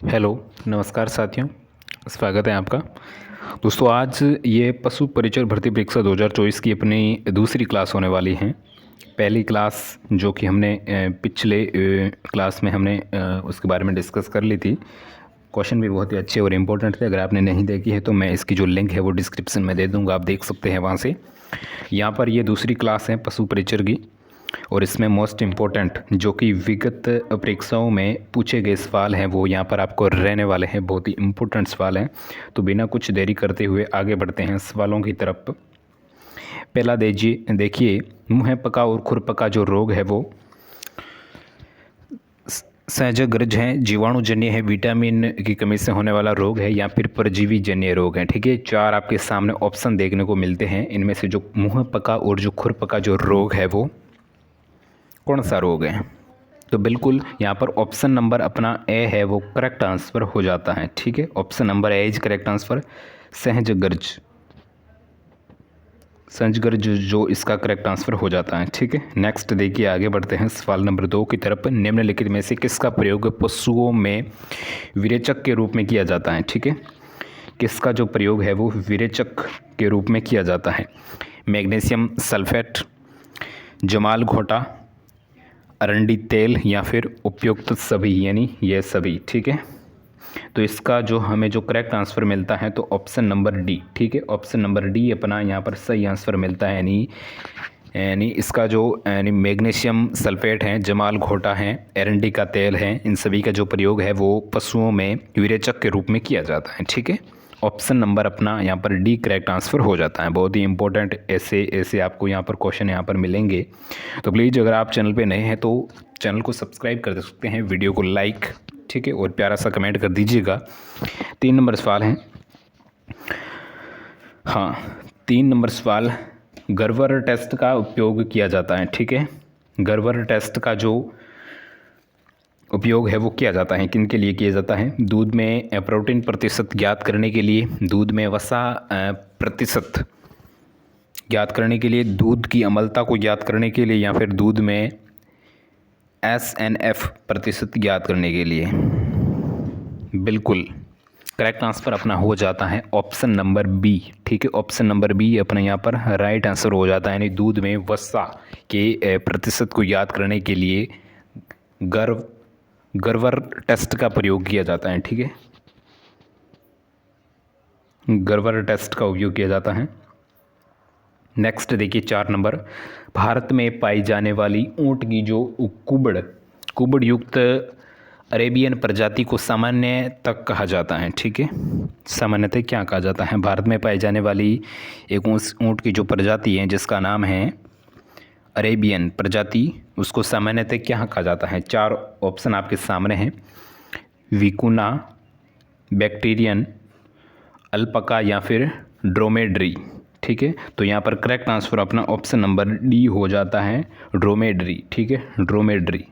Hello, नमस्कार साथियों, स्वागत है आपका। दोस्तों आज ये पशु परिचर भर्ती परीक्षा 2024 की अपनी दूसरी क्लास होने वाली है। पहली क्लास जो कि हमने पिछले क्लास में हमने उसके बारे में डिस्कस कर ली थी। क्वेश्चन भी बहुत ही अच्छे और इम्पोर्टेंट थे। अगर आपने नहीं देखी है तो मैं इसकी जो लिंक है वो डिस्क्रिप्शन में दे दूँगा, आप देख सकते हैं वहाँ से। यहाँ पर ये दूसरी क्लास है पशु परिचर की, और इसमें मोस्ट इम्पोर्टेंट जो कि विगत परीक्षाओं में पूछे गए सवाल हैं वो यहाँ पर आपको रहने वाले हैं। बहुत ही इम्पोर्टेंट सवाल हैं, तो बिना कुछ देरी करते हुए आगे बढ़ते हैं सवालों की तरफ। पहला देखिए, मुँह पका और खुर पका जो रोग है वो सहजग्रज है, जीवाणुजन्य है, विटामिन की कमी से होने वाला रोग है, या फिर परजीवी जन्य रोग है। ठीक है, चार आपके सामने ऑप्शन देखने को मिलते हैं। इनमें से जो मुँह पका और जो खुर पका जो रोग है वो कौन सा रोग है? तो बिल्कुल यहाँ पर ऑप्शन नंबर अपना ए है वो करेक्ट आंसर हो जाता है। ठीक है, option number A is correct answer, सहजगर्ज। सहजगर्ज जो इसका करेक्ट आंसर हो जाता है। ठीक है, नेक्स्ट देखिए, आगे बढ़ते हैं सवाल नंबर 2 की तरफ। निम्नलिखित में से किसका प्रयोग पशुओं में विरेचक के रूप में किया जाता है? ठीक है, किसका जो प्रयोग है वो विरेचक के रूप में किया जाता है? मैग्नीशियम सल्फेट, जमाल घोटा, अरंडी तेल, या फिर उपयुक्त सभी, यानी ये सभी। ठीक है, तो इसका जो हमें जो करेक्ट आंसर मिलता है तो ऑप्शन नंबर डी। ठीक है, ऑप्शन नंबर डी अपना यहाँ पर सही आंसर मिलता है। यानी इसका जो मैग्नीशियम सल्फेट है, जमाल घोटा है, एरंडी का तेल है, इन सभी का जो प्रयोग है वो पशुओं में विरेचक के रूप में किया जाता है। ठीक है, ऑप्शन नंबर अपना यहाँ पर डी करेक्ट आंसर हो जाता है। बहुत ही इंपॉर्टेंट ऐसे आपको यहाँ पर क्वेश्चन यहाँ पर मिलेंगे। तो प्लीज़ अगर आप चैनल पे नए हैं तो चैनल को सब्सक्राइब कर सकते हैं, वीडियो को लाइक, ठीक है, और प्यारा सा कमेंट कर दीजिएगा। 3 नंबर सवाल है। हाँ, 3 नंबर सवाल, गर्वर टेस्ट का उपयोग किया जाता है। ठीक है, गर्वर टेस्ट का जो उपयोग है वो किया जाता है, किन के लिए किया जाता है? दूध में प्रोटीन प्रतिशत ज्ञात करने के लिए, दूध में वसा प्रतिशत ज्ञात करने के लिए, दूध की अम्लता को ज्ञात करने के लिए, या फिर दूध में SNF प्रतिशत ज्ञात करने के लिए। बिल्कुल करेक्ट आंसर अपना हो जाता है ऑप्शन नंबर बी। ठीक है, ऑप्शन नंबर बी अपना यहाँ पर राइट आंसर हो जाता है। यानी दूध में वसा के प्रतिशत को ज्ञात करने के लिए गर्वर टेस्ट का प्रयोग किया जाता है। ठीक है, गर्वर टेस्ट का उपयोग किया जाता है। नेक्स्ट देखिए 4 नंबर, भारत में पाई जाने वाली ऊंट की जो कुबड़ युक्त अरेबियन प्रजाति को सामान्य तक कहा जाता है। ठीक है, सामान्यतः क्या कहा जाता है? भारत में पाई जाने वाली एक ऊंट की जो प्रजाति है जिसका नाम है अरेबियन प्रजाति, उसको सामान्यतः क्या कहा जाता है? 4 ऑप्शन आपके सामने हैं, विकुना, बैक्टीरियन, अल्पका, या फिर ड्रोमेड्री। ठीक है, तो यहाँ पर करेक्ट आंसर अपना ऑप्शन नंबर डी हो जाता है, ड्रोमेड्री। ठीक है, ड्रोमेड्री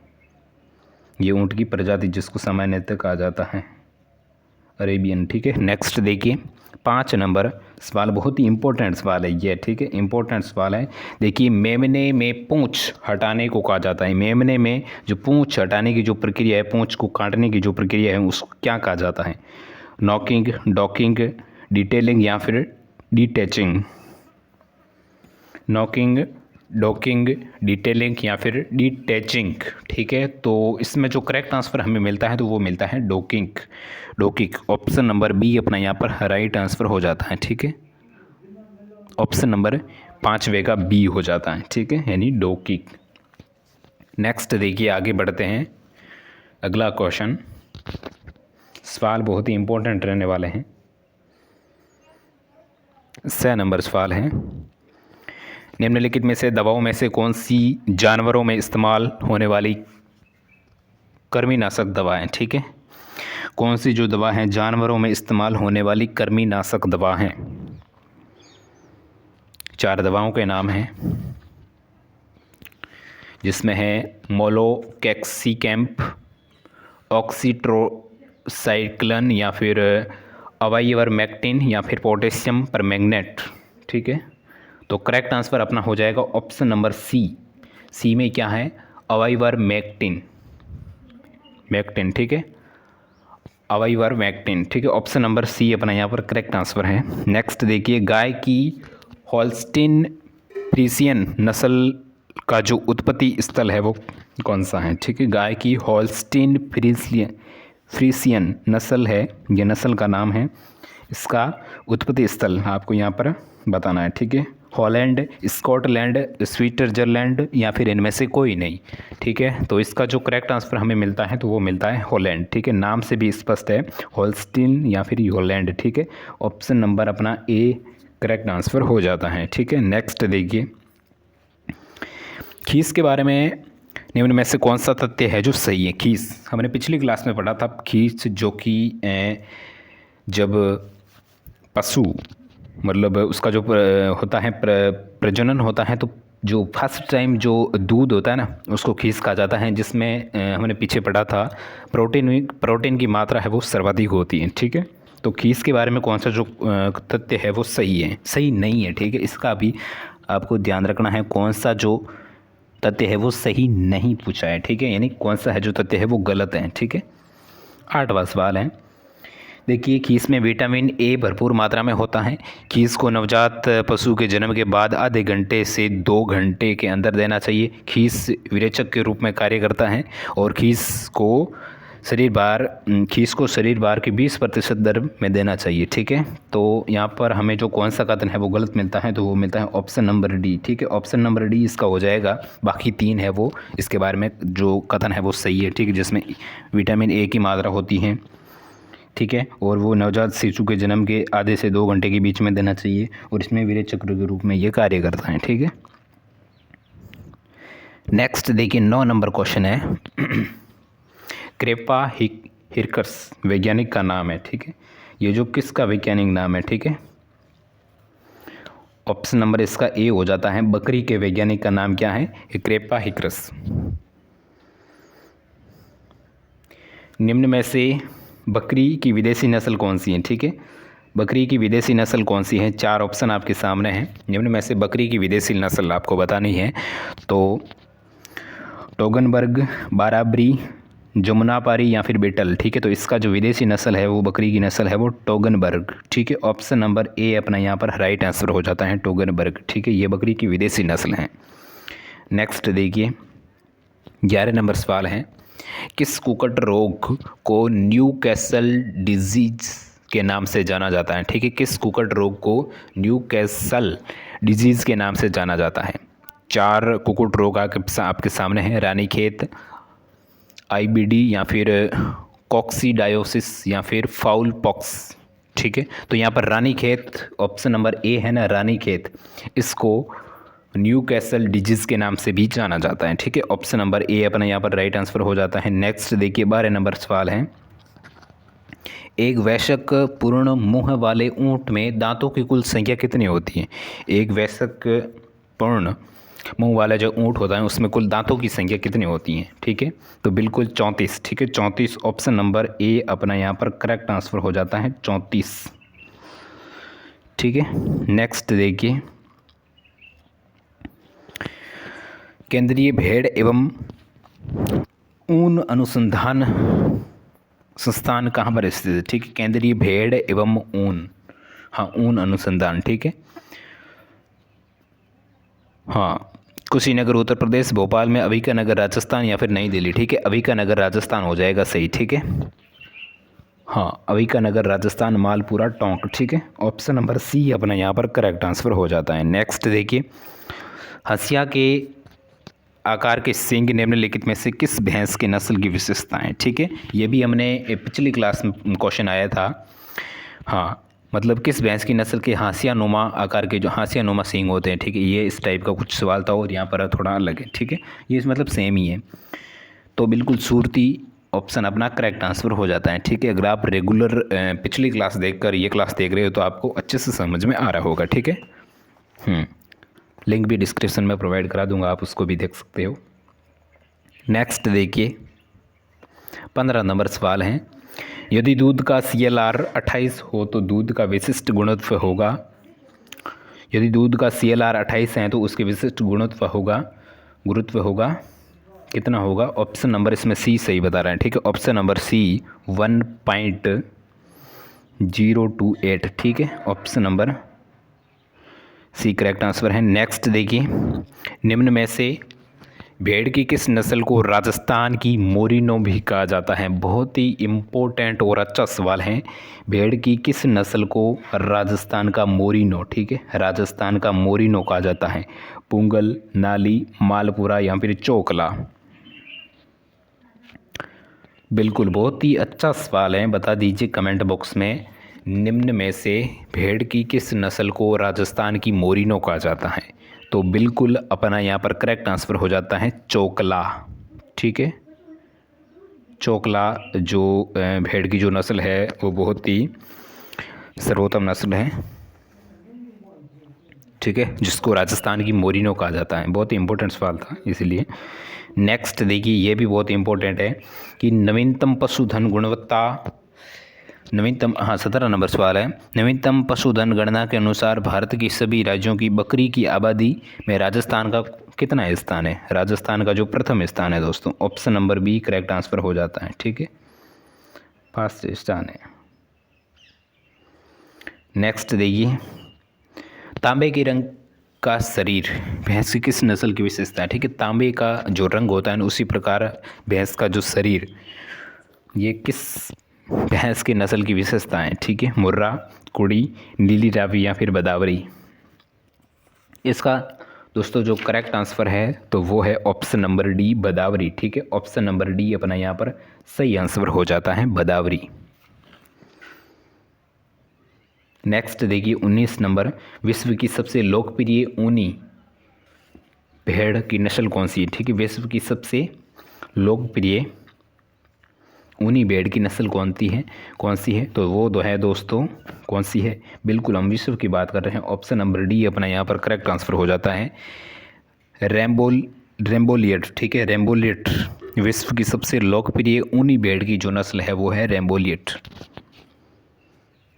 ये ऊँट की प्रजाति जिसको सामान्यतः कहा जाता है अरेबियन। ठीक है, नेक्स्ट देखिए 5 नंबर सवाल, बहुत ही इंपॉर्टेंट सवाल है ये। ठीक है, इंपॉर्टेंट सवाल है। देखिए, मेमने में पूंछ हटाने को कहा जाता है। मेमने में जो पूंछ हटाने की जो प्रक्रिया है, पूंछ को काटने की जो प्रक्रिया है, उसको क्या कहा जाता है? नॉकिंग, डॉकिंग, डिटेलिंग, या फिर डिटैचिंग। नॉकिंग, डॉकिंग, डिटेलिंग, या फिर डिटैचिंग। ठीक है, तो इसमें जो करेक्ट आंसर हमें मिलता है तो वो मिलता है docking. Docking option number B अपना यहाँ पर राइट आंसर हो जाता है। ठीक है, ऑप्शन नंबर 5वें का बी हो जाता है। ठीक है, यानी डॉकिंग। नेक्स्ट देखिए, आगे बढ़ते हैं। अगला क्वेश्चन, सवाल बहुत ही इंपॉर्टेंट रहने वाले हैं। 6 नंबर सवाल है, निम्नलिखित में से दवाओं में से कौन सी जानवरों में इस्तेमाल होने वाली कृमिनाशक दवा है? ठीक है, कौन सी जो दवा है जानवरों में इस्तेमाल होने वाली कृमिनाशक दवा है? 4 दवाओं के नाम हैं, जिसमें है मोलोकैक्सिकैम्प, ऑक्सीट्रोसाइक्लिन, या फिर अवाइवरमेक्टिन, या फिर पोटेशियम परमैंगनेट। ठीक है, तो करेक्ट आंसर अपना हो जाएगा ऑप्शन नंबर सी। सी में क्या है? अवाइवरमेक्टिन। ठीक है, आइवरमेक्टिन, ठीक है। ऑप्शन नंबर सी अपना यहाँ पर करेक्ट आंसर है। नेक्स्ट देखिए, गाय की होल्स्टीन फ्रीसियन नस्ल का जो उत्पत्ति स्थल है वो कौन सा है, ठीक है। गाय की होल्स्टीन फ्रीसियन नस्ल है, ये नस्ल का नाम है, इसका उत्पत्ति स्थल आपको यहाँ पर बताना है, ठीक है। हॉलैंड, स्कॉटलैंड, स्विट्जरलैंड या फिर इनमें से कोई नहीं, ठीक है। तो इसका जो करेक्ट आंसर हमें मिलता है तो वो मिलता है हॉलैंड, ठीक है। नाम से भी स्पष्ट है, होल्स्टीन या फिर हॉलैंड, ठीक है। ऑप्शन नंबर अपना ए करेक्ट आंसर हो जाता है, ठीक है। नेक्स्ट देखिए, खीस के बारे में निम्न में से कौन सा तथ्य है जो सही है। खीस हमने पिछली क्लास में पढ़ा था। खीस जो कि जब पशु मतलब उसका जो होता है प्रजनन होता है, तो जो फर्स्ट टाइम जो दूध होता है ना उसको खीस कहा जाता है, जिसमें हमने पीछे पढ़ा था प्रोटीन की मात्रा है वो सर्वाधिक होती है, ठीक है। तो खीस के बारे में कौन सा जो तथ्य है वो सही है, सही नहीं है, ठीक है। इसका भी आपको ध्यान रखना है, कौन सा जो तथ्य है वो सही नहीं पूछा है, ठीक है, यानी कौन सा है जो तथ्य है वो गलत है, ठीक है। 8वां सवाल है, देखिए, खीस में विटामिन ए भरपूर मात्रा में होता है। खीस को नवजात पशु के जन्म के बाद आधे घंटे से 2 घंटे के अंदर देना चाहिए। खीस विरेचक के रूप में कार्य करता है और खीस को शरीर भार के 20% दर में देना चाहिए, ठीक है। तो यहाँ पर हमें जो कौन सा कथन है वो गलत मिलता है, तो वो मिलता है ऑप्शन नंबर डी, ठीक है। ऑप्शन नंबर डी इसका हो जाएगा। बाकी 3 है वो इसके बारे में जो कथन है वो सही है, ठीक है, जिसमें विटामिन ए की मात्रा होती है, ठीक है, और वो नवजात शिशु के जन्म के आधे से 2 घंटे के बीच में देना चाहिए और इसमें विरेचक के रूप में ये कार्य करता है, ठीक है। नेक्स्ट देखिए, 9 नंबर क्वेश्चन है, क्रेपा हिरकस वैज्ञानिक का नाम है, ठीक है। ये जो किसका वैज्ञानिक नाम है, ठीक है। ऑप्शन नंबर इसका ए हो जाता है। बकरी के वैज्ञानिक का नाम क्या है, क्रेपा हिरकस। निम्न में से बकरी की विदेशी नस्ल कौन सी है, ठीक है। बकरी की विदेशी नस्ल कौन सी है, 4 ऑप्शन आपके सामने हैं। निम्न में से बकरी की विदेशी नस्ल आपको बतानी है, तो टोगनबर्ग, बाराबरी, जमुनापारी या फिर बेटल, ठीक है। तो इसका जो विदेशी नस्ल है वो बकरी की नस्ल है वो टोगनबर्ग, ठीक है। ऑप्शन नंबर ए अपना यहाँ पर राइट आंसर हो जाता है, टोगनबर्ग, ठीक है। ये बकरी की विदेशी नस्ल है। नेक्स्ट देखिए, 11 नंबर सवाल है, किस कुकट रोग को न्यूकैसल डिजीज के नाम से जाना जाता है, ठीक है। किस कुकट रोग को न्यूकैसल डिजीज के नाम से जाना जाता है। 4 कुकुट रोग आपके सामने हैं, रानीखेत, आईबीडी या फिर कॉक्सीडायोसिस या फिर फाउल पॉक्स, ठीक है। तो यहाँ पर रानीखेत ऑप्शन नंबर ए है ना, रानीखेत, इसको न्यूकैसल डिजीज़ के नाम से भी जाना जाता है, ठीक है। ऑप्शन नंबर ए अपना यहाँ पर राइट आंसर हो जाता है। नेक्स्ट देखिए, 12 नंबर सवाल है, एक वयस्क पूर्ण मुंह वाले ऊंट में दांतों की कुल संख्या कितनी होती है। एक वयस्क पूर्ण मुंह वाला जो ऊंट होता है उसमें कुल दांतों की संख्या कितनी होती है, ठीक है। तो बिल्कुल 34, ठीक है, 34 ऑप्शन नंबर ए अपना यहाँ पर करेक्ट आंसर हो जाता है, 34, ठीक है। नेक्स्ट देखिए, केंद्रीय भेड़ एवं ऊन अनुसंधान संस्थान कहाँ पर स्थित है, ठीक है। केंद्रीय भेड़ एवं ऊन, हाँ, ऊन अनुसंधान, ठीक है, हाँ, कुशीनगर उत्तर प्रदेश, भोपाल में, अभिका नगर राजस्थान या फिर नई दिल्ली, ठीक है। अभिका नगर राजस्थान हो जाएगा सही, ठीक है, हाँ, अभिका नगर राजस्थान, मालपुरा, टोंक, ठीक है। ऑप्शन नंबर सी अपना यहाँ पर करेक्ट आंसर हो जाता है। नेक्स्ट देखिए, हंसिया के आकार के सींग निम्नलिखित में से किस भैंस की नस्ल की विशेषताएं, ठीक है। ये भी हमने पिछली क्लास में क्वेश्चन आया था, हाँ, मतलब किस भैंस की नस्ल के हाशियानुमा आकार के जो हाशियानुमा सींग होते हैं, ठीक है। ये इस टाइप का कुछ सवाल था और यहाँ पर थोड़ा अलग है, ठीक है। ये मतलब सेम ही है, तो बिल्कुल सूरती ऑप्शन अपना करेक्ट आंसर हो जाता है, ठीक है। अगर आप रेगुलर पिछली क्लास देखकर ये क्लास देख रहे हो तो आपको अच्छे से समझ में आ रहा होगा, ठीक है। लिंक भी डिस्क्रिप्शन में प्रोवाइड करा दूंगा, आप उसको भी देख सकते हो। नेक्स्ट देखिए, 15 नंबर सवाल है, यदि दूध का CLR 28 हो तो दूध का विशिष्ट गुणत्व होगा। यदि दूध का CLR 28 है तो उसके विशिष्ट गुरुत्व होगा कितना होगा? ऑप्शन नंबर इसमें सी सही बता रहे हैं, ठीक है। ऑप्शन नंबर सी 1.028, ठीक है। Option number C correct answer है। नेक्स्ट देखिए, निम्न में से भेड़ की किस नस्ल को राजस्थान की मोरिनो भी कहा जाता है? बहुत ही इम्पोर्टेंट और अच्छा सवाल है। भेड़ की किस नस्ल को राजस्थान का मोरिनो, ठीक है, राजस्थान का मोरिनो कहा जाता है? पुंगल, नाली, मालपुरा या फिर चोकला? बिल्कुल, बहुत ही अच्छा सवाल है। बता दीजिए कमेंट बॉक्स में, निम्न में से भेड़ की किस नस्ल को राजस्थान की मोरिनो कहा जाता है? तो बिल्कुल अपना यहाँ पर करेक्ट आंसर हो जाता है चोकला, ठीक है। चोकला जो भेड़ की जो नस्ल है वो बहुत ही सर्वोत्तम नस्ल है, ठीक है, जिसको राजस्थान की मोरिनो कहा जाता है। बहुत ही इंपॉर्टेंट सवाल था इसलिए। नेक्स्ट देखिए, ये भी बहुत इंपॉर्टेंट है कि नवीनतम पशुधन गुणवत्ता, नवीनतम, हाँ 17 नंबर सवाल है। नवीनतम पशुधन गणना के अनुसार भारत की सभी राज्यों की बकरी की आबादी में राजस्थान का कितना स्थान है? राजस्थान का जो प्रथम स्थान है दोस्तों, option number B correct answer हो जाता है, ठीक है, फर्स्ट स्थान है। नेक्स्ट देखिए, तांबे के रंग का शरीर भैंस की किस नस्ल की विशेषता है? ठीक है, तांबे का जो रंग होता है उसी प्रकार भैंस का जो शरीर, ये किस भैंस की नस्ल की विशेषता है? ठीक है, मुर्रा, कुड़ी, नीली रावी या फिर बदावरी? इसका दोस्तों जो करेक्ट आंसर है तो वो है ऑप्शन नंबर डी बदावरी, ठीक है। ऑप्शन नंबर डी अपना यहाँ पर सही आंसर हो जाता है, बदावरी। नेक्स्ट देखिए 19 नंबर, विश्व की सबसे लोकप्रिय ऊनी भेड़ की नस्ल कौन सी है? ठीक है, विश्व की सबसे लोकप्रिय ऊनी भेड़ की नस्ल कौन सी है? तो वो है दोस्तों, कौन सी है? बिल्कुल हम विश्व की बात कर रहे हैं। ऑप्शन नंबर डी अपना यहाँ पर करेक्ट आंसर हो जाता है, रैम्बोलियट, ठीक है, रैम्बोलियट विश्व की सबसे लोकप्रिय ऊनी भेड़ की जो नस्ल है वो है रैम्बोलियट,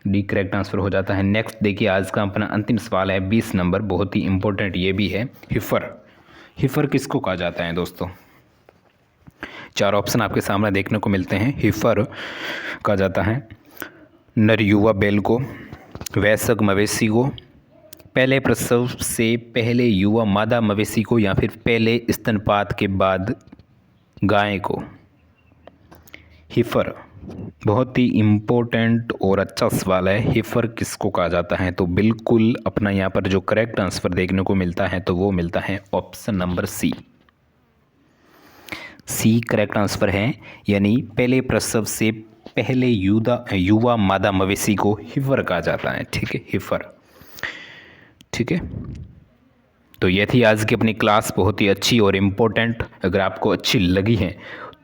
डी करेक्ट आंसर हो जाता है। नेक्स्ट देखिए, आज का अपना अंतिम सवाल है 20 नंबर, बहुत ही इंपॉर्टेंट ये भी है। हिफर किसको कहा जाता है दोस्तों? चार ऑप्शन आपके सामने देखने को मिलते हैं। हिफर कहा जाता है नर युवा बैल को, वयस्क मवेशी को, पहले प्रसव से पहले युवा मादा मवेशी को, या फिर पहले स्तनपात के बाद गाय को। हिफर बहुत ही इम्पोर्टेंट और अच्छा सवाल है, हिफर किसको कहा जाता है? तो बिल्कुल अपना यहाँ पर जो करेक्ट आंसर देखने को मिलता है तो वो मिलता है option number C correct answer है, यानी पहले प्रसव से पहले युवा मादा मवेशी को हिफर कहा जाता है, ठीक है, हिफर, ठीक है। तो ये थी आज की अपनी क्लास, बहुत ही अच्छी और इम्पोर्टेंट। अगर आपको अच्छी लगी है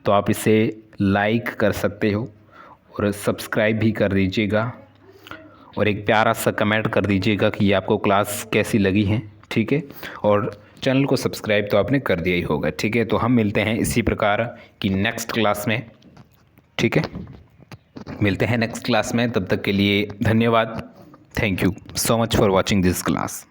तो आप इसे लाइक कर सकते हो और सब्सक्राइब भी कर दीजिएगा, और एक प्यारा सा कमेंट कर दीजिएगा कि ये आपको क्लास कैसी लगी है, ठीक है। और चैनल को सब्सक्राइब तो आपने कर दिया ही होगा, ठीक है। तो हम मिलते हैं इसी प्रकार की नेक्स्ट क्लास में, ठीक है, मिलते हैं नेक्स्ट क्लास में। तब तक के लिए धन्यवाद, thank you so much for watching this class.